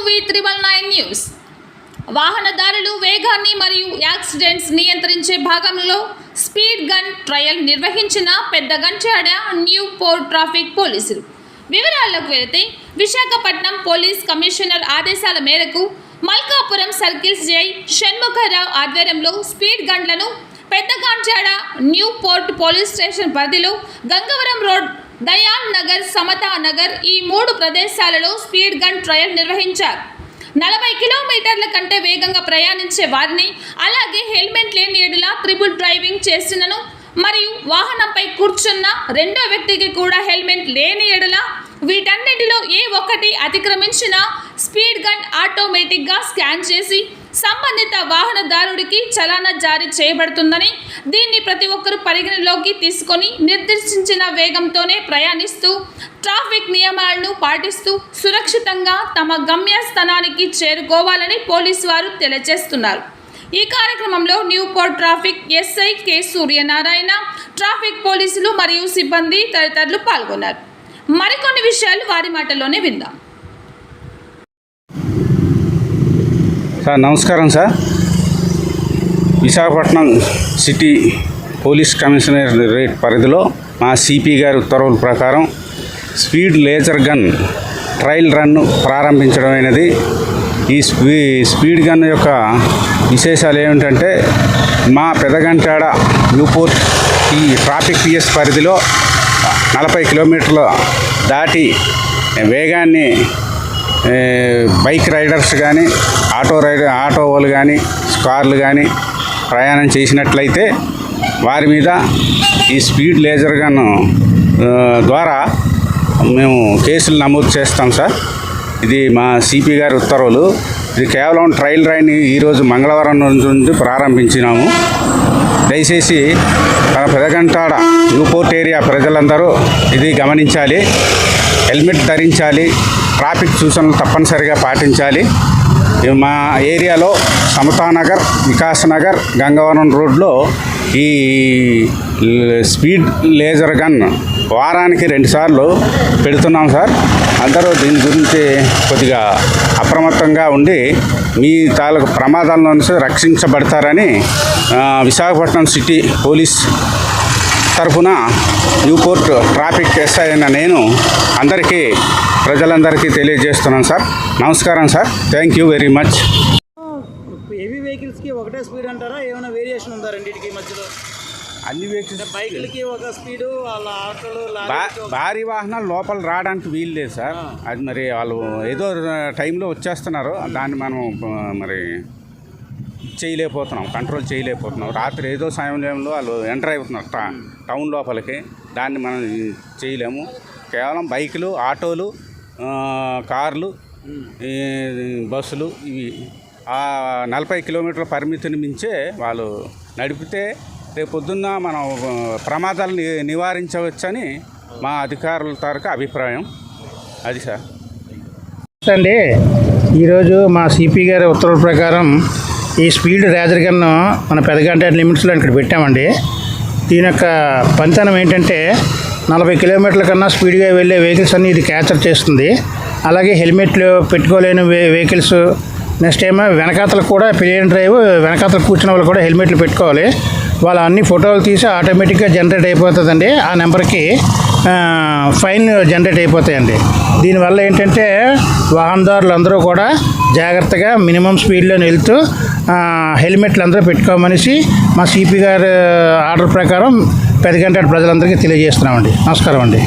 V999 news. వాహనదారులు వేగాన్ని మరియు యాక్సిడెంట్స్ నియంత్రించే భాగంలో స్పీడ్ గన్ ట్రయల్ నిర్వహించిన పెద్దగంట్యాడ న్యూ పోర్ట్ ట్రాఫిక్ పోలీసులు. వివరాల్లోకి వెళితే విశాఖపట్నం పోలీస్ కమిషనర్ ఆదేశాల మేరకు మల్కాపురం సర్కిల్స్ జై షణ్ముఖరావు ఆధ్వర్యంలో స్పీడ్ గన్లను Peddagantyada new port police station పరిధిలో గంగవరం రోడ్, దయాన్ నగర్, సమతా నగర్ ఈ 3 ప్రదేశాలలో స్పీడ్ గన్ ట్రయల్ నిర్వహించారు. 40 కిలోమీటర్ల కంటే వేగంగా ప్రయాణించే వారిని, అలాగే హెల్మెట్ లేని ఎడల ట్రిపుల్ డ్రైవింగ్ చేసినను మరియు వాహనంపై కూర్చున్న రెండో వ్యక్తికి కూడా హెల్మెట్ లేని ఎడల వీటన్నిటిలో ఏ ఒక్కటి అతిక్రమించిన స్పీడ్ గన్ ఆటోమేటిక్గా స్కాన్ చేసి సంబంధిత వాహనదారుడికి చలానా జారీ చేయబడుతుందని, దీన్ని ప్రతి ఒక్కరూ పరిగణలోకి తీసుకొని నిర్దేశించిన వేగంతోనే ప్రయాణిస్తూ ట్రాఫిక్ నియమాలను పాటిస్తూ సురక్షితంగా తమ గమ్యస్థానానికి చేరుకోవాలని పోలీసు వారు తెలియజేస్తున్నారు. ఈ కార్యక్రమంలో new port traffic SI K Suryanarayana, traffic పోలీసులు మరియు సిబ్బంది తదితరులు పాల్గొన్నారు. మరికొన్ని విషయాలు వారి మాటల్లోనే విందాం. సార్ నమస్కారం sir. Visakhapatnam city police commissionerate పరిధిలో మా సిపి గారి ఉత్తర్వుల ప్రకారం స్పీడ్ లేజర్ గన్ ట్రయల్ రన్ను ప్రారంభించడమైనది. ఈ స్పీడ్ గన్ యొక్క విశేషాలు ఏమిటంటే, మా పెదగంటాడ న్యూపోర్ట్ ఈ ట్రాఫిక్ పిఎస్ పరిధిలో 40 కిలోమీటర్ల దాటి వేగాన్ని బైక్ రైడర్స్ కానీ, ఆటో వాళ్ళు కానీ, కార్లు కానీ ప్రయాణం చేసినట్లయితే వారి మీద ఈ స్పీడ్ లేజర్ గన్ ద్వారా మేము కేసులు నమోదు చేస్తాం సార్. ఇది మా సిపి గారి ఉత్తర్వులు. ఇది కేవలం ట్రయల్ రైడ్ ఈరోజు మంగళవారం నుంచి ప్రారంభించినాము. దయచేసి మన పెదగంటాడ న్యూపోర్ట్ ఏరియా ప్రజలందరూ ఇది గమనించాలి. హెల్మెట్ ధరించాలి. ట్రాఫిక్ సూచనలు తప్పనిసరిగా పాటించాలి. మా ఏరియాలో సమతానగర్, వికాసనగర్, గంగవరం రోడ్లో ఈ స్పీడ్ లేజర్ గన్ వారానికి 2 సార్లు పెడుతున్నాం సార్. అందరూ దీని గురించి కొద్దిగా అప్రమత్తంగా ఉండి మీ తాలూకు ప్రమాదాల నుంచి రక్షించబడతారని విశాఖపట్నం సిటీ పోలీస్ తరఫున న్యూపోర్ట్ ట్రాఫిక్ ఎస్ఐ అయిన నేను అందరికీ, ప్రజలందరికీ తెలియజేస్తున్నాను సార్. నమస్కారం sir. Thank you very much. Heavy వెహికల్స్కి ఒకటే స్పీడ్ అంటారా, ఏమైనా వేరియేషన్ ఉందా రెండింటికి మధ్యలో? అన్ని వెహికల్స్ బైకులకి ఒక స్పీడు, వాళ్ళ ఆటోలు, భారీ వాహనాలు లోపల రావడానికి వీలు లేదు సార్. అది మరి వాళ్ళు ఏదో టైంలో వచ్చేస్తున్నారు, దాన్ని మనం మరి కంట్రోల్ చేయలేకపోతున్నాం. రాత్రి ఏదో సమయంలో వాళ్ళు ఎంటర్ అయిపోతున్నారు టౌన్ లోపలికి, దాన్ని మనం చేయలేము. కేవలం బైకులు, ఆటోలు, కార్లు, బస్సులు ఇవి 40 కిలోమీటర్ల పరిమితిని మించే వాళ్ళు నడిపితే రేపొద్దున్న మనం ప్రమాదాలు నివారించవచ్చని మా అధికారుల తాలూకు అభిప్రాయం. అది సార్. అండి, ఈరోజు మా సిపి గారి ఉత్తర్వుల ప్రకారం ఈ స్పీడ్ రేజర్ గన్ను మన పెదగంట లిమిట్స్లో ఇక్కడ పెట్టామండి. దీని యొక్క పనితనం ఏంటంటే, 40 కిలోమీటర్ల కన్నా స్పీడ్గా వెళ్ళే వెహికల్స్ అన్నీ ఇది క్యాప్చర్ చేస్తుంది. అలాగే హెల్మెట్లు పెట్టుకోలేని వెహికల్స్, నెక్స్ట్ ఏమో వెనకాతలు కూడా పిలియన్ డ్రైవ్, వెనకాతలు కూర్చున్న వాళ్ళు కూడా హెల్మెట్లు పెట్టుకోవాలి. వాళ్ళ అన్ని ఫోటోలు తీసి ఆటోమేటిక్గా జనరేట్ అయిపోతుందండి. ఆ నెంబర్కి ఫైన్ జనరేట్ అయిపోతాయండి. దీనివల్ల ఏంటంటే వాహనదారులు అందరూ కూడా జాగ్రత్తగా మినిమం స్పీడ్లో వెళ్తూ హెల్మెట్లు అందరూ పెట్టుకోమనేసి మా సిపి గారి ఆర్డర్ ప్రకారం పెదగంటాడ ప్రజలందరికీ తెలియజేస్తున్నామండి. నమస్కారం అండి.